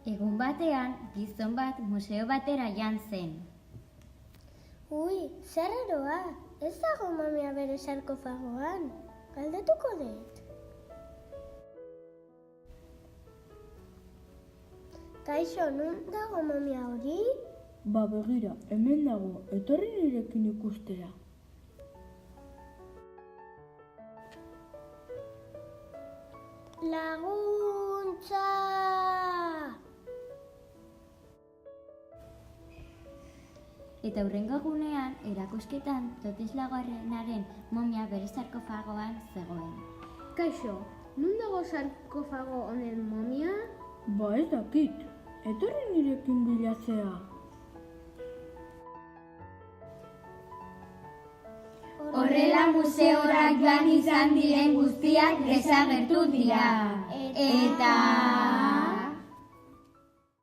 Egun batean, gizon bat museo batera joan zen. Ui, zer eroa, ez dago mamia bere sarkofagoan. Galdetuko dut. Kaixo, nun dago mamia hori? Ba begira, hemen dago, etorri nirekin ikustera. Laguntza! Eta hurrengo egunean, erakusketan Totislagarrenaren momia bere sarkofagoan zegoen. Kaixo, nun dago sarkofago honen momia? Ba ez dakit, etorri nirekin bilatzea. Horrela museora joan izan diren guztiak desagertu dira. Eta